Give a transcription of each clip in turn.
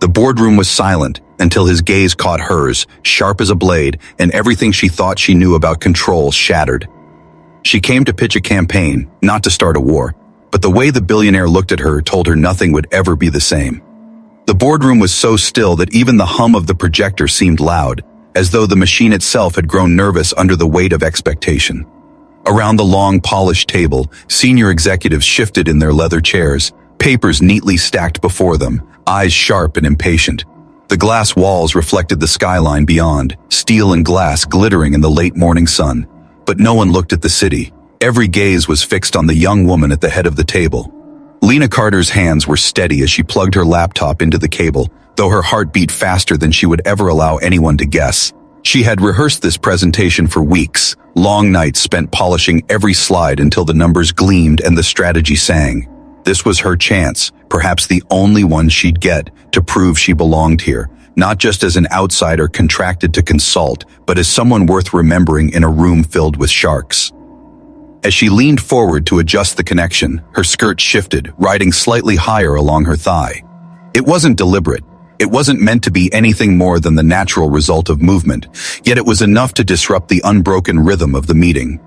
The boardroom was silent until his gaze caught hers, sharp as a blade, and everything she thought she knew about control shattered. She came to pitch a campaign, not to start a war, but the way the billionaire looked at her told her nothing would ever be the same. The boardroom was so still that even the hum of the projector seemed loud, as though the machine itself had grown nervous under the weight of expectation. Around the long, polished table, senior executives shifted in their leather chairs, papers neatly stacked before them, eyes sharp and impatient. The glass walls reflected the skyline beyond, steel and glass glittering in the late morning sun. But no one looked at the city. Every gaze was fixed on the young woman at the head of the table. Lena Carter's hands were steady as she plugged her laptop into the cable, though her heart beat faster than she would ever allow anyone to guess. She had rehearsed this presentation for weeks, long nights spent polishing every slide until the numbers gleamed and the strategy sang. This was her chance, perhaps the only one she'd get, to prove she belonged here, not just as an outsider contracted to consult, but as someone worth remembering in a room filled with sharks. As she leaned forward to adjust the connection, her skirt shifted, riding slightly higher along her thigh. It wasn't deliberate. It wasn't meant to be anything more than the natural result of movement, yet it was enough to disrupt the unbroken rhythm of the meeting.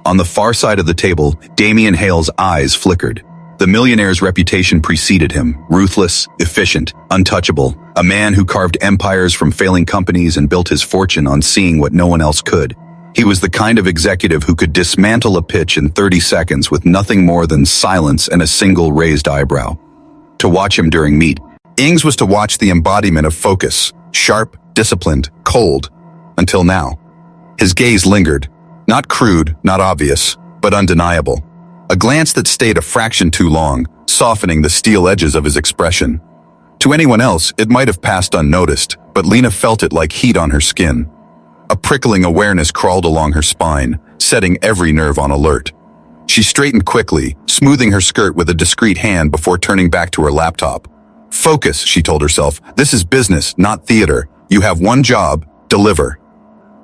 On the far side of the table, Damian Hale's eyes flickered. The millionaire's reputation preceded him, ruthless, efficient, untouchable, a man who carved empires from failing companies and built his fortune on seeing what no one else could. He was the kind of executive who could dismantle a pitch in 30 seconds with nothing more than silence and a single raised eyebrow. To watch him during meetings was to watch the embodiment of focus, sharp, disciplined, cold, until now. His gaze lingered, not crude, not obvious, but undeniable. A glance that stayed a fraction too long, softening the steel edges of his expression. To anyone else, it might have passed unnoticed, but Lena felt it like heat on her skin. A prickling awareness crawled along her spine, setting every nerve on alert. She straightened quickly, smoothing her skirt with a discreet hand before turning back to her laptop. Focus, she told herself. This is business, not theater. You have one job, deliver.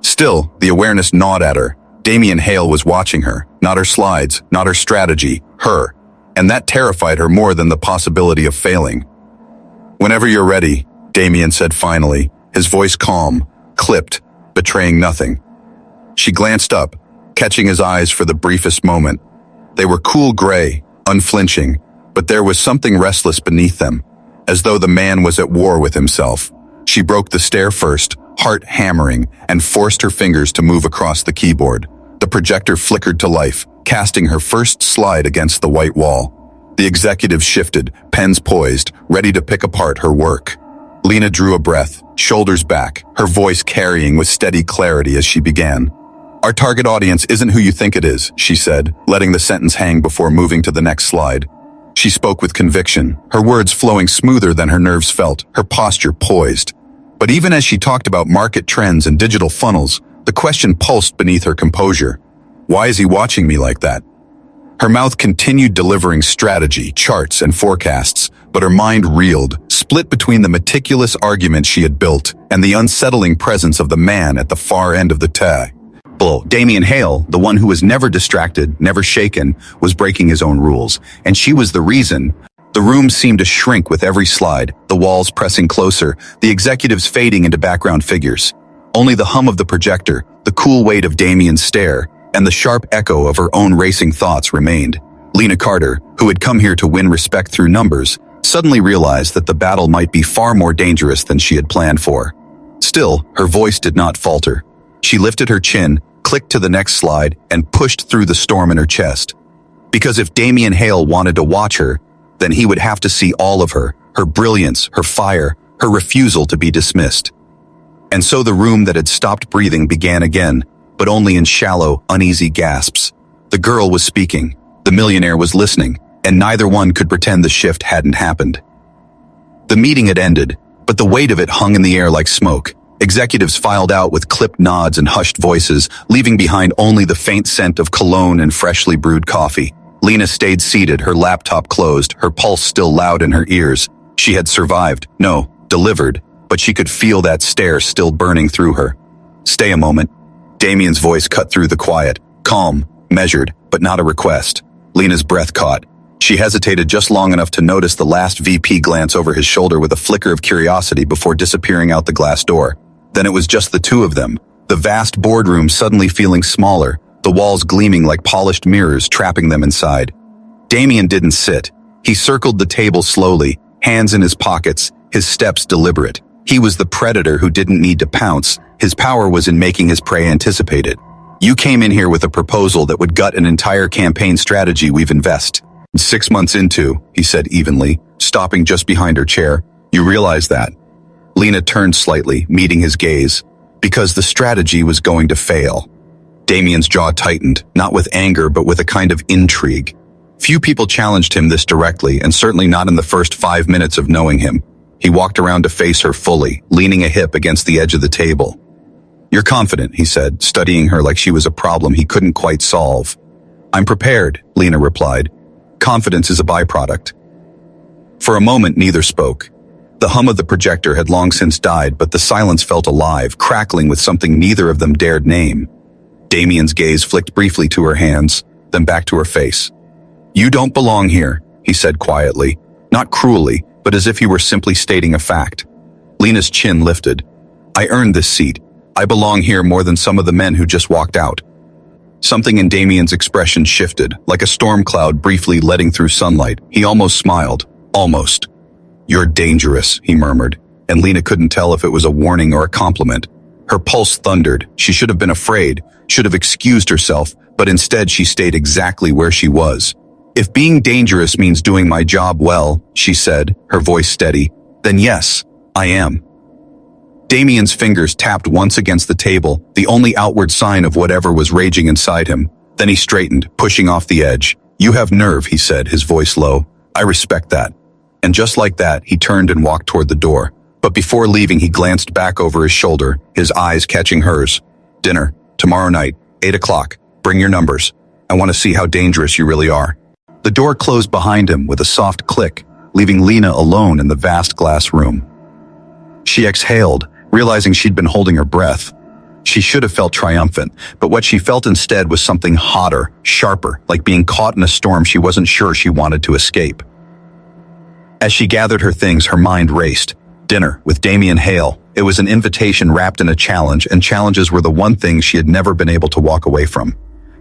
Still, the awareness gnawed at her. Damian Hale was watching her, not her slides, not her strategy, her. And that terrified her more than the possibility of failing. Whenever you're ready, Damian said finally, his voice calm, clipped, betraying nothing. She glanced up, catching his eyes for the briefest moment. They were cool gray, unflinching, but there was something restless beneath them, as though the man was at war with himself. She broke the stare first, heart hammering, and forced her fingers to move across the keyboard. The projector flickered to life, casting her first slide against the white wall. The executive shifted, pens poised, ready to pick apart her work. Lena drew a breath, shoulders back, her voice carrying with steady clarity as she began. Our target audience isn't who you think it is, she said, letting the sentence hang before moving to the next slide. She spoke with conviction, her words flowing smoother than her nerves felt, her posture poised. But even as she talked about market trends and digital funnels, the question pulsed beneath her composure. Why is he watching me like that? Her mouth continued delivering strategy, charts, and forecasts, but her mind reeled, split between the meticulous argument she had built and the unsettling presence of the man at the far end of the table. Damian Hale, the one who was never distracted, never shaken, was breaking his own rules, and she was the reason. The room seemed to shrink with every slide, the walls pressing closer, the executives fading into background figures. Only the hum of the projector, the cool weight of Damian's stare, and the sharp echo of her own racing thoughts remained. Lena Carter, who had come here to win respect through numbers, suddenly realized that the battle might be far more dangerous than she had planned for. Still, her voice did not falter. She lifted her chin, clicked to the next slide, and pushed through the storm in her chest. Because if Damian Hale wanted to watch her, then he would have to see all of her brilliance, her fire, her refusal to be dismissed. And so the room that had stopped breathing began again, but only in shallow, uneasy gasps. The girl was speaking, the millionaire was listening, and neither one could pretend the shift hadn't happened. The meeting had ended, but the weight of it hung in the air like smoke. Executives filed out with clipped nods and hushed voices, leaving behind only the faint scent of cologne and freshly brewed coffee. Lena stayed seated, her laptop closed, her pulse still loud in her ears. She had survived, no, delivered, but she could feel that stare still burning through her. Stay a moment. Damian's voice cut through the quiet, calm, measured, but not a request. Lena's breath caught. She hesitated just long enough to notice the last VP glance over his shoulder with a flicker of curiosity before disappearing out the glass door. Then it was just the two of them, the vast boardroom suddenly feeling smaller, the walls gleaming like polished mirrors trapping them inside. Damian didn't sit. He circled the table slowly, hands in his pockets, his steps deliberate. He was the predator who didn't need to pounce. His power was in making his prey anticipate it. You came in here with a proposal that would gut an entire campaign strategy we've invested 6 months into, he said evenly, stopping just behind her chair. You realize that? Lena turned slightly, meeting his gaze. Because the strategy was going to fail. Damian's jaw tightened, not with anger but with a kind of intrigue. Few people challenged him this directly, and certainly not in the first 5 minutes of knowing him. He walked around to face her fully, leaning a hip against the edge of the table. You're confident, he said, studying her like she was a problem he couldn't quite solve. I'm prepared, Lena replied. Confidence is a byproduct. For a moment, neither spoke. The hum of the projector had long since died, but the silence felt alive, crackling with something neither of them dared name. Damian's gaze flicked briefly to her hands, then back to her face. You don't belong here, he said quietly, not cruelly, but as if he were simply stating a fact. Lena's chin lifted. I earned this seat. I belong here more than some of the men who just walked out. Something in Damian's expression shifted, like a storm cloud briefly letting through sunlight. He almost smiled. Almost. You're dangerous, he murmured, and Lena couldn't tell if it was a warning or a compliment. Her pulse thundered. She should have been afraid, should have excused herself, but instead she stayed exactly where she was. If being dangerous means doing my job well, she said, her voice steady, then yes, I am. Damian's fingers tapped once against the table, the only outward sign of whatever was raging inside him. Then he straightened, pushing off the edge. You have nerve, he said, his voice low. I respect that. And just like that, he turned and walked toward the door. But before leaving, he glanced back over his shoulder, his eyes catching hers. Dinner, tomorrow night, 8 o'clock. Bring your numbers. I want to see how dangerous you really are. The door closed behind him with a soft click, leaving Lena alone in the vast glass room. She exhaled, realizing she'd been holding her breath. She should have felt triumphant, but what she felt instead was something hotter, sharper, like being caught in a storm she wasn't sure she wanted to escape. As she gathered her things, her mind raced. Dinner with Damian Hale. It was an invitation wrapped in a challenge, and challenges were the one thing she had never been able to walk away from.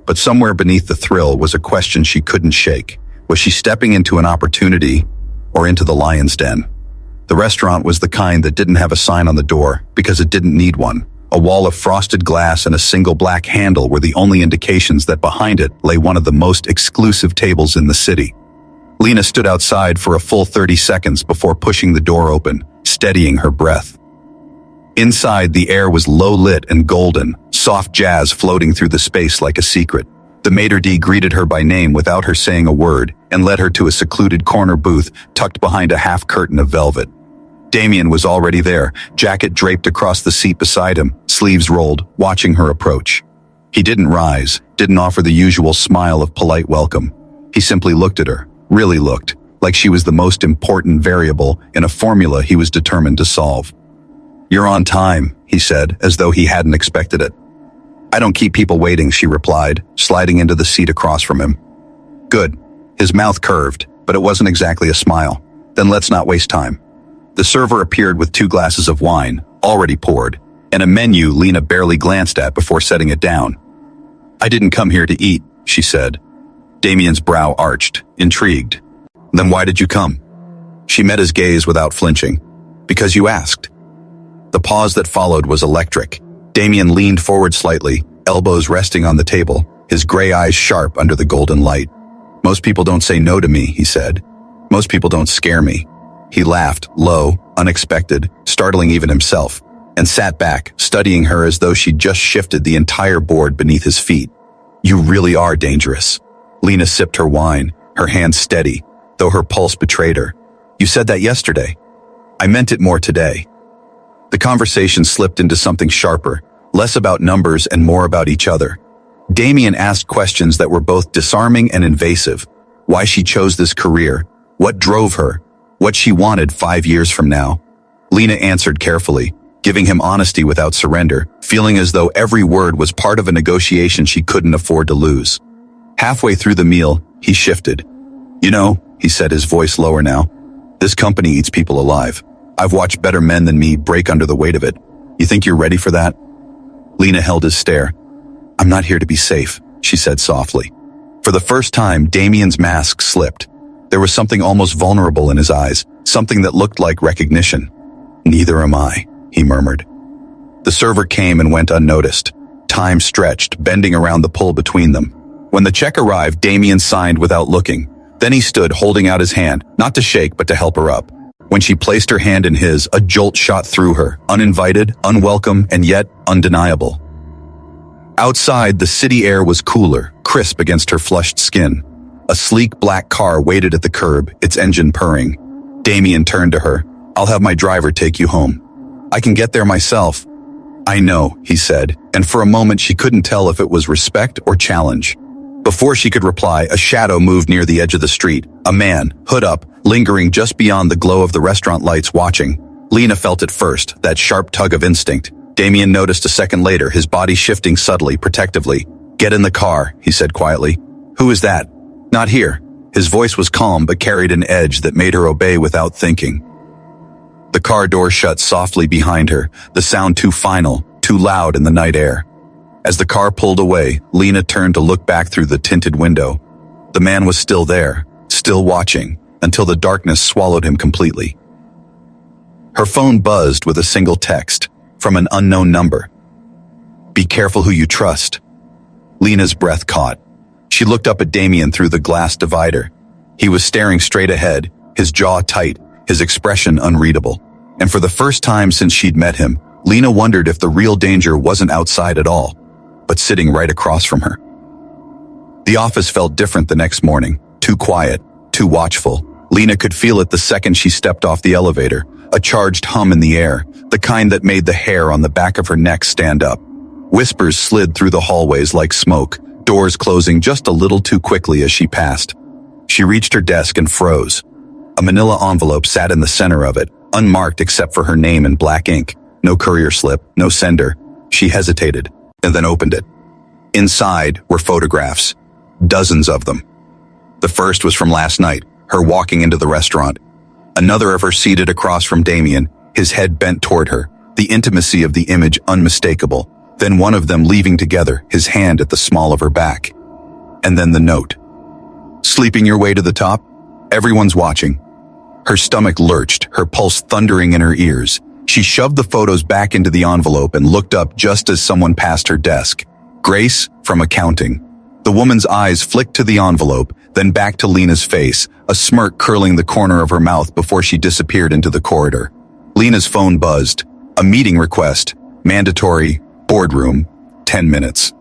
But somewhere beneath the thrill was a question she couldn't shake. Was she stepping into an opportunity or into the lion's den? The restaurant was the kind that didn't have a sign on the door because it didn't need one. A wall of frosted glass and a single black handle were the only indications that behind it lay one of the most exclusive tables in the city. Lena stood outside for a full 30 seconds before pushing the door open, steadying her breath. Inside, the air was low-lit and golden, soft jazz floating through the space like a secret. The maitre d' greeted her by name without her saying a word and led her to a secluded corner booth tucked behind a half curtain of velvet. Damian was already there, jacket draped across the seat beside him, sleeves rolled, watching her approach. He didn't rise, didn't offer the usual smile of polite welcome. He simply looked at her, really looked, like she was the most important variable in a formula he was determined to solve. You're on time, he said, as though he hadn't expected it. I don't keep people waiting, she replied, sliding into the seat across from him. Good. His mouth curved, but it wasn't exactly a smile. Then let's not waste time. The server appeared with 2 glasses of wine, already poured, and a menu Lena barely glanced at before setting it down. I didn't come here to eat, she said. Damian's brow arched, intrigued. Then why did you come? She met his gaze without flinching. Because you asked. The pause that followed was electric. Damian leaned forward slightly, elbows resting on the table, his gray eyes sharp under the golden light. Most people don't say no to me, he said. Most people don't scare me. He laughed, low, unexpected, startling even himself, and sat back, studying her as though she'd just shifted the entire board beneath his feet. You really are dangerous. Lena sipped her wine, her hand steady, though her pulse betrayed her. You said that yesterday. I meant it more today. The conversation slipped into something sharper, less about numbers and more about each other. Damian asked questions that were both disarming and invasive. Why she chose this career, what drove her, what she wanted 5 years from now. Lena answered carefully, giving him honesty without surrender, feeling as though every word was part of a negotiation she couldn't afford to lose. Halfway through the meal, he shifted. You know, he said, his voice lower now, this company eats people alive. I've watched better men than me break under the weight of it. You think you're ready for that? Lena held his stare. I'm not here to be safe, she said softly. For the first time, Damian's mask slipped. There was something almost vulnerable in his eyes, something that looked like recognition. Neither am I, he murmured. The server came and went unnoticed. Time stretched, bending around the pull between them. When the check arrived, Damian signed without looking. Then he stood holding out his hand, not to shake but to help her up. When she placed her hand in his, a jolt shot through her, uninvited, unwelcome, and yet undeniable. Outside, the city air was cooler, crisp against her flushed skin. A sleek black car waited at the curb, its engine purring. Damian turned to her. I'll have my driver take you home. I can get there myself. I know, he said, and for a moment she couldn't tell if it was respect or challenge. Before she could reply, a shadow moved near the edge of the street. A man, hood up, lingering just beyond the glow of the restaurant lights watching. Lena felt it first, that sharp tug of instinct. Damian noticed a second later, his body shifting subtly, protectively. Get in the car, he said quietly. Who is that? Not here. His voice was calm but carried an edge that made her obey without thinking. The car door shut softly behind her, the sound too final, too loud in the night air. As the car pulled away, Lena turned to look back through the tinted window. The man was still there, still watching, until the darkness swallowed him completely. Her phone buzzed with a single text, from an unknown number. Be careful who you trust. Lena's breath caught. She looked up at Damian through the glass divider. He was staring straight ahead, his jaw tight, his expression unreadable. And for the first time since she'd met him, Lena wondered if the real danger wasn't outside at all, but sitting right across from her. The office felt different the next morning, too quiet, too watchful. Lena could feel it the second she stepped off the elevator, a charged hum in the air, the kind that made the hair on the back of her neck stand up. Whispers slid through the hallways like smoke, doors closing just a little too quickly as she passed. She reached her desk and froze. A manila envelope sat in the center of it, unmarked except for her name in black ink. No courier slip, no sender. She hesitated, and then opened it. Inside were photographs, dozens of them. The first was from last night, her walking into the restaurant. Another of her seated across from Damian, his head bent toward her, the intimacy of the image unmistakable. Then one of them leaving together, his hand at the small of her back. And then the note. Sleeping your way to the top? Everyone's watching. Her stomach lurched, her pulse thundering in her ears. She shoved the photos back into the envelope and looked up just as someone passed her desk. Grace, from accounting. The woman's eyes flicked to the envelope, then back to Lena's face, a smirk curling the corner of her mouth before she disappeared into the corridor. Lena's phone buzzed. A meeting request. Mandatory. Boardroom. 10 minutes.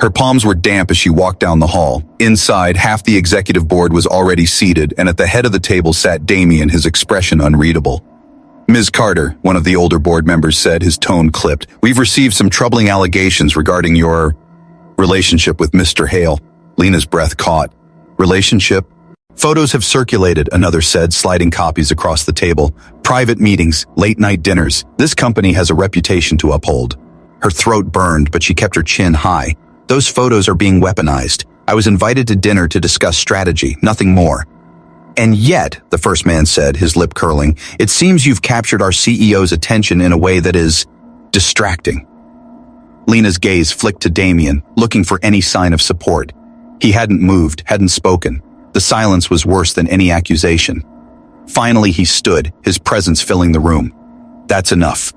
Her palms were damp as she walked down the hall. Inside, half the executive board was already seated, and at the head of the table sat Damian, his expression unreadable. Ms. Carter, one of the older board members said, his tone clipped. We've received some troubling allegations regarding your relationship with Mr. Hale. Lena's breath caught. Relationship? Photos have circulated, another said, sliding copies across the table. Private meetings, late-night dinners. This company has a reputation to uphold. Her throat burned, but she kept her chin high. Those photos are being weaponized. I was invited to dinner to discuss strategy, nothing more. And yet, the first man said, his lip curling, it seems you've captured our CEO's attention in a way that is distracting. Lena's gaze flicked to Damian, looking for any sign of support. He hadn't moved, hadn't spoken. The silence was worse than any accusation. Finally, he stood, his presence filling the room. That's enough.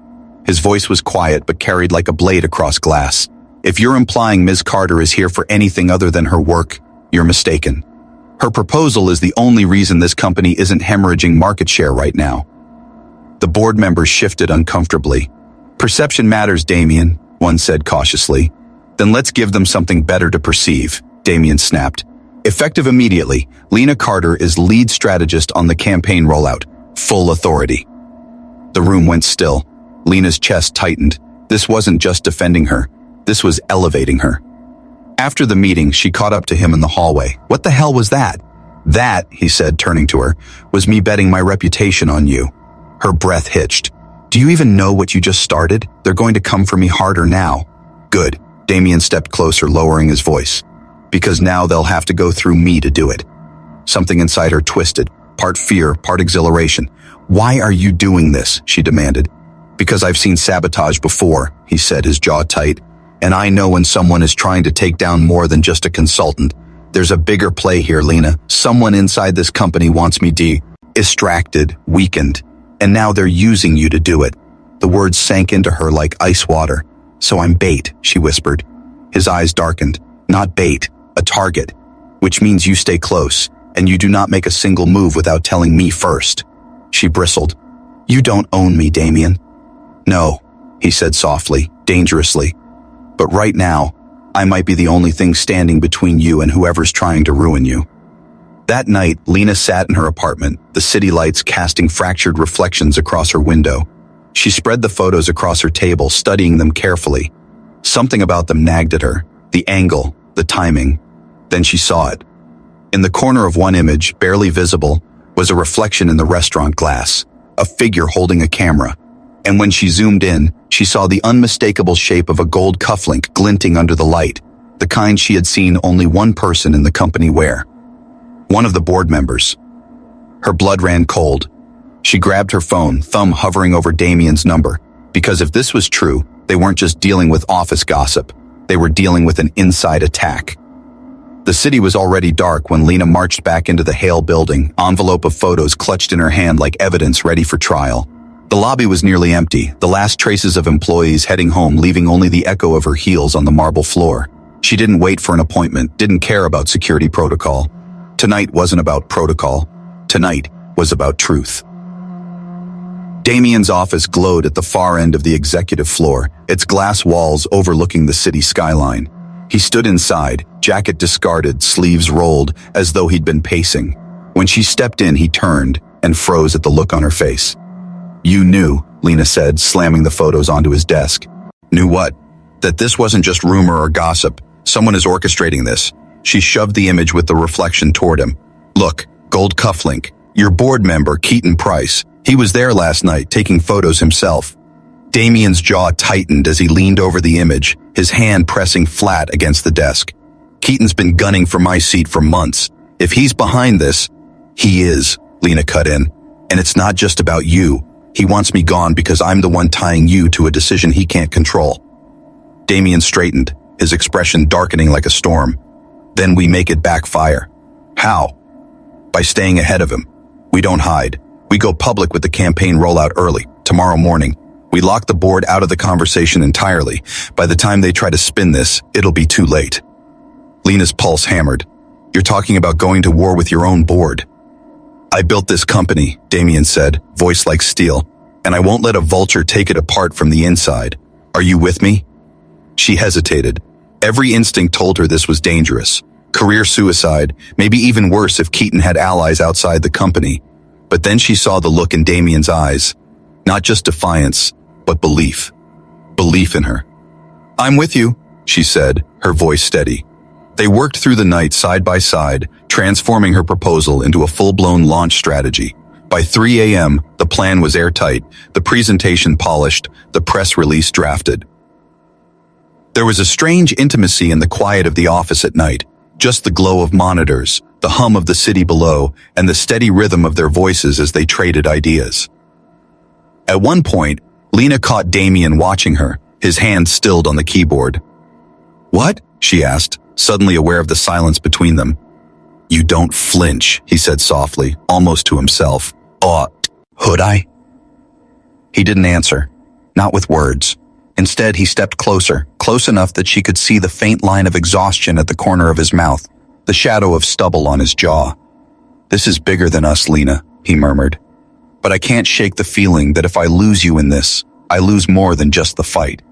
His voice was quiet but carried like a blade across glass. If you're implying Ms. Carter is here for anything other than her work, you're mistaken. Her proposal is the only reason this company isn't hemorrhaging market share right now. The board members shifted uncomfortably. Perception matters, Damian, one said cautiously. Then let's give them something better to perceive, Damian snapped. Effective immediately, Lena Carter is lead strategist on the campaign rollout. Full authority. The room went still. Lena's chest tightened. This wasn't just defending her. This was elevating her. After the meeting, she caught up to him in the hallway. What the hell was that? That, he said, turning to her, was me betting my reputation on you. Her breath hitched. Do you even know what you just started? They're going to come for me harder now. Good. Damian stepped closer, lowering his voice. Because now they'll have to go through me to do it. Something inside her twisted, part fear, part exhilaration. "Why are you doing this?" she demanded. "Because I've seen sabotage before," he said, his jaw tight. "And I know when someone is trying to take down more than just a consultant. There's a bigger play here, Lena. Someone inside this company wants me distracted, weakened, and now they're using you to do it." The words sank into her like ice water. "So I'm bait," she whispered. His eyes darkened. "Not bait, a target. Which means you stay close, and you do not make a single move without telling me first." She bristled. "You don't own me, Damian." "No," he said softly, dangerously. "But right now, I might be the only thing standing between you and whoever's trying to ruin you." That night, Lena sat in her apartment, the city lights casting fractured reflections across her window. She spread the photos across her table, studying them carefully. Something about them nagged at her, the angle, the timing. Then she saw it. In the corner of one image, barely visible, was a reflection in the restaurant glass, a figure holding a camera. And when she zoomed in, she saw the unmistakable shape of a gold cufflink glinting under the light, the kind she had seen only one person in the company wear. One of the board members. Her blood ran cold. She grabbed her phone, thumb hovering over Damian's number, because if this was true, they weren't just dealing with office gossip. They were dealing with an inside attack. The city was already dark when Lena marched back into the Hale building, envelope of photos clutched in her hand like evidence ready for trial. The lobby was nearly empty, the last traces of employees heading home leaving only the echo of her heels on the marble floor. She didn't wait for an appointment, didn't care about security protocol. Tonight wasn't about protocol. Tonight was about truth. Damian's office glowed at the far end of the executive floor, its glass walls overlooking the city skyline. He stood inside, jacket discarded, sleeves rolled, as though he'd been pacing. When she stepped in, he turned and froze at the look on her face. "You knew," Lena said, slamming the photos onto his desk. "Knew what?" "That this wasn't just rumor or gossip. Someone is orchestrating this." She shoved the image with the reflection toward him. "Look, gold cufflink. Your board member, Keaton Price. He was there last night, taking photos himself." Damian's jaw tightened as he leaned over the image, his hand pressing flat against the desk. "Keaton's been gunning for my seat for months. If he's behind this..." "He is," Lena cut in. "And it's not just about you. He wants me gone because I'm the one tying you to a decision he can't control." Damian straightened, his expression darkening like a storm. "Then we make it backfire." "How?" "By staying ahead of him. We don't hide. We go public with the campaign rollout early, tomorrow morning. We lock the board out of the conversation entirely. By the time they try to spin this, it'll be too late." Lena's pulse hammered. "You're talking about going to war with your own board." "I built this company," Damian said, voice like steel, "and I won't let a vulture take it apart from the inside. Are you with me?" She hesitated. Every instinct told her this was dangerous. Career suicide, maybe even worse if Keaton had allies outside the company. But then she saw the look in Damian's eyes. Not just defiance, but belief. Belief in her. "I'm with you," she said, her voice steady. They worked through the night side by side, transforming her proposal into a full-blown launch strategy. By 3 a.m., the plan was airtight, the presentation polished, the press release drafted. There was a strange intimacy in the quiet of the office at night, just the glow of monitors, the hum of the city below, and the steady rhythm of their voices as they traded ideas. At one point, Lena caught Damian watching her, his hand stilled on the keyboard. "What?" she asked, suddenly aware of the silence between them. "You don't flinch," he said softly, almost to himself. Hould I?" He didn't answer, not with words. Instead, he stepped closer, close enough that she could see the faint line of exhaustion at the corner of his mouth, the shadow of stubble on his jaw. "This is bigger than us, Lena," he murmured. "But I can't shake the feeling that if I lose you in this, I lose more than just the fight."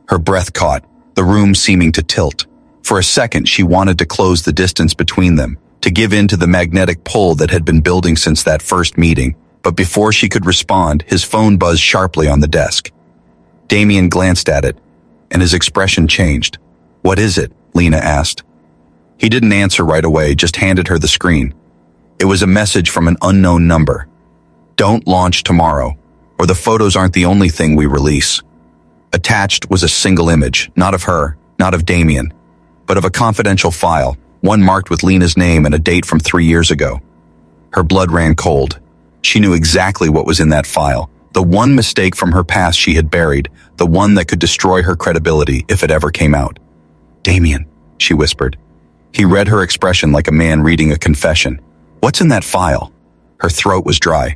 Her breath caught, the room seeming to tilt. For a second, she wanted to close the distance between them, to give in to the magnetic pull that had been building since that first meeting. But before she could respond, his phone buzzed sharply on the desk. Damian glanced at it, and his expression changed. "What is it?" Lena asked. He didn't answer right away, just handed her the screen. It was a message from an unknown number. "Don't launch tomorrow, or the photos aren't the only thing we release." Attached was a single image, not of her, not of Damian, but of a confidential file, one marked with Lena's name and a date from 3 years ago. Her blood ran cold. She knew exactly what was in that file, the one mistake from her past she had buried, the one that could destroy her credibility if it ever came out. "Damian," she whispered. He read her expression like a man reading a confession. "What's in that file?" Her throat was dry.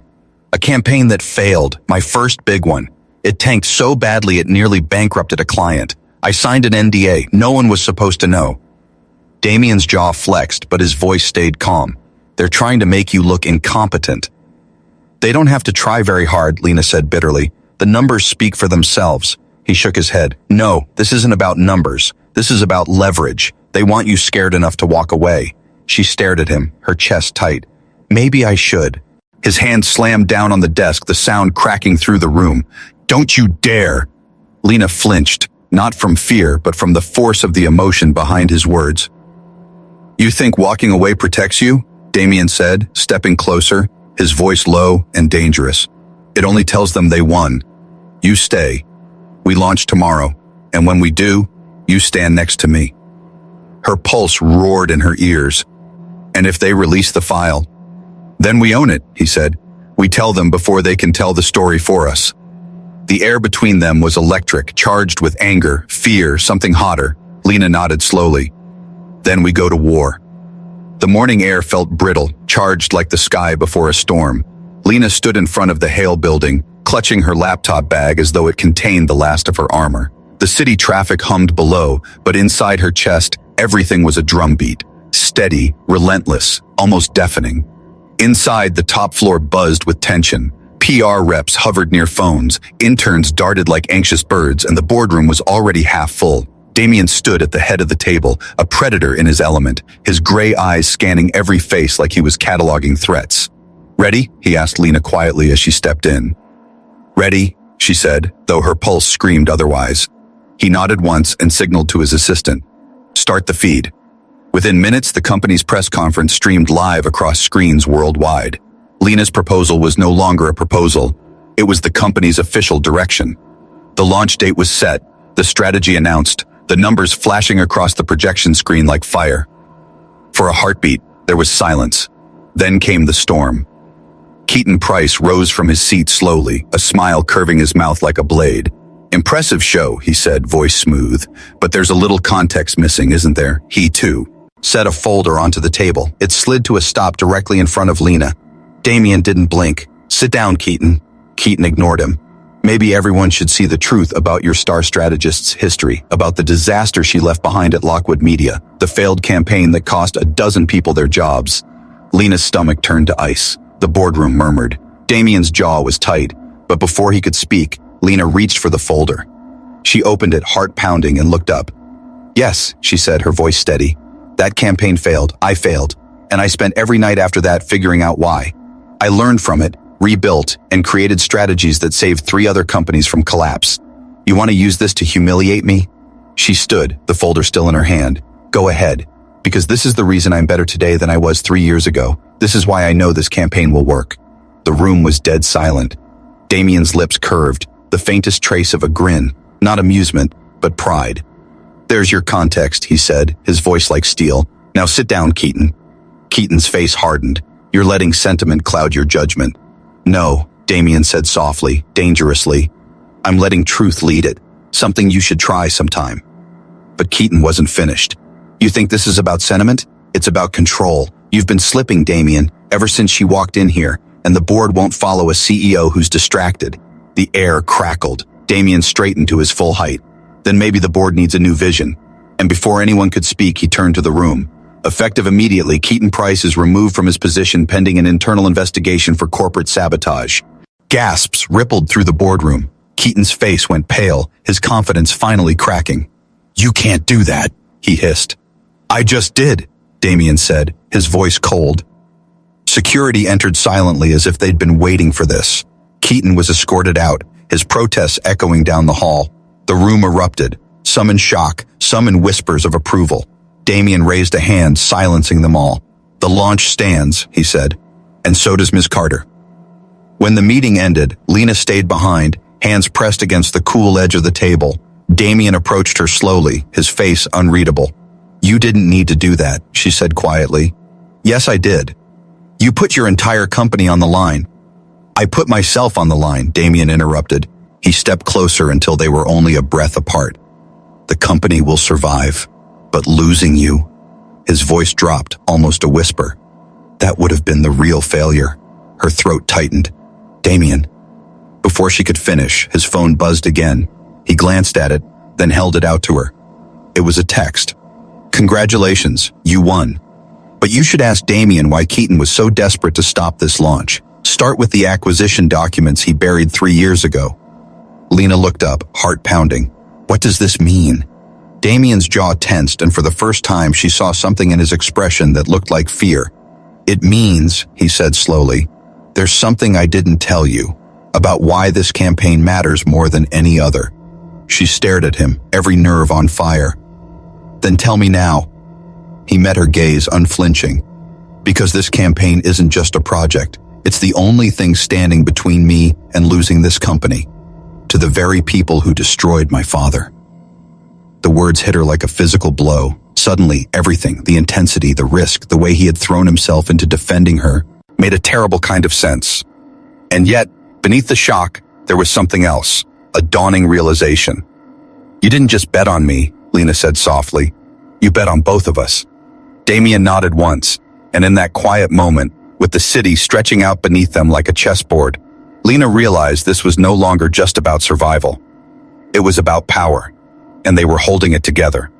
"A campaign that failed, my first big one. It tanked so badly it nearly bankrupted a client. I signed an NDA, no one was supposed to know." Damian's jaw flexed, but his voice stayed calm. "They're trying to make you look incompetent." "They don't have to try very hard," Lena said bitterly. "The numbers speak for themselves." He shook his head. "No, this isn't about numbers. This is about leverage. They want you scared enough to walk away." She stared at him, her chest tight. "Maybe I should." His hand slammed down on the desk, the sound cracking through the room. "Don't you dare!" Lena flinched, not from fear, but from the force of the emotion behind his words. "You think walking away protects you?" Damian said, stepping closer, his voice low and dangerous. "It only tells them they won. You stay. We launch tomorrow, and when we do, you stand next to me." Her pulse roared in her ears. "And if they release the file?" "Then we own it," he said. "We tell them before they can tell the story for us." The air between them was electric, charged with anger, fear, something hotter. Lena nodded slowly. "Then we go to war." The morning air felt brittle, charged like the sky before a storm. Lena stood in front of the Hale building, clutching her laptop bag as though it contained the last of her armor. The city traffic hummed below, but inside her chest, everything was a drumbeat. Steady, relentless, almost deafening. Inside, the top floor buzzed with tension. PR reps hovered near phones, interns darted like anxious birds, and the boardroom was already half full. Damian stood at the head of the table, a predator in his element, his gray eyes scanning every face like he was cataloging threats. "Ready?" he asked Lena quietly as she stepped in. "Ready," she said, though her pulse screamed otherwise. He nodded once and signaled to his assistant. "Start the feed." Within minutes, the company's press conference streamed live across screens worldwide. Lena's proposal was no longer a proposal. It was the company's official direction. The launch date was set, the strategy announced, the numbers flashing across the projection screen like fire. For a heartbeat, there was silence. Then came the storm. Keaton Price rose from his seat slowly, a smile curving his mouth like a blade. "Impressive show," he said, voice smooth. "But there's a little context missing, isn't there?" He, too, set a folder onto the table. It slid to a stop directly in front of Lena. Damian didn't blink. "Sit down, Keaton." Keaton ignored him. "Maybe everyone should see the truth about your star strategist's history, about the disaster she left behind at Lockwood Media, the failed campaign that cost a dozen people their jobs." Lena's stomach turned to ice. The boardroom murmured. Damian's jaw was tight, but before he could speak, Lena reached for the folder. She opened it, heart pounding, and looked up. "Yes," she said, her voice steady. "That campaign failed. I failed. And I spent every night after that figuring out why. I learned from it, rebuilt, and created strategies that saved 3 other companies from collapse. You want to use this to humiliate me?" She stood, the folder still in her hand. "Go ahead. Because this is the reason I'm better today than I was 3 years ago. This is why I know this campaign will work." The room was dead silent. Damian's lips curved, the faintest trace of a grin, not amusement, but pride. "There's your context," he said, his voice like steel. "Now sit down, Keaton." Keaton's face hardened. "You're letting sentiment cloud your judgment." "No," Damian said softly, dangerously. "I'm letting truth lead it. Something you should try sometime." But Keaton wasn't finished. "You think this is about sentiment? It's about control. You've been slipping, Damian, ever since she walked in here, and the board won't follow a CEO who's distracted." The air crackled. Damian straightened to his full height. "Then maybe the board needs a new vision." And before anyone could speak, he turned to the room. Effective immediately, Keaton Price is removed from his position pending an internal investigation for corporate sabotage. Gasps rippled through the boardroom. Keaton's face went pale, his confidence finally cracking. "You can't do that," he hissed. "I just did," Damian said, his voice cold. Security entered silently as if they'd been waiting for this. Keaton was escorted out, his protests echoing down the hall. The room erupted, some in shock, some in whispers of approval. Damian raised a hand, silencing them all. "The launch stands," he said, "and so does Ms. Carter." When the meeting ended, Lena stayed behind, hands pressed against the cool edge of the table. Damian approached her slowly, his face unreadable. You didn't need to do that, she said quietly. Yes, I did. You put your entire company on the line. I put myself on the line, Damian interrupted. He stepped closer until they were only a breath apart. The company will survive, but losing you. His voice dropped, almost a whisper. That would have been the real failure. Her throat tightened. Damian. Before she could finish, his phone buzzed again. He glanced at it, then held it out to her. It was a text. Congratulations, you won. But you should ask Damian why Keaton was so desperate to stop this launch. Start with the acquisition documents he buried 3 years ago. Lena looked up, heart pounding. What does this mean? Damian's jaw tensed, and for the first time she saw something in his expression that looked like fear. It means, he said slowly, there's something I didn't tell you about why this campaign matters more than any other. She stared at him, every nerve on fire. Then tell me now. He met her gaze, unflinching. Because this campaign isn't just a project. It's the only thing standing between me and losing this company. To the very people who destroyed my father. The words hit her like a physical blow. Suddenly, everything, the intensity, the risk, the way he had thrown himself into defending her, made a terrible kind of sense. And yet, beneath the shock, there was something else, a dawning realization. You didn't just bet on me, Lena said softly. You bet on both of us. Damian nodded once, and in that quiet moment, with the city stretching out beneath them like a chessboard, Lena realized this was no longer just about survival. It was about power, and they were holding it together.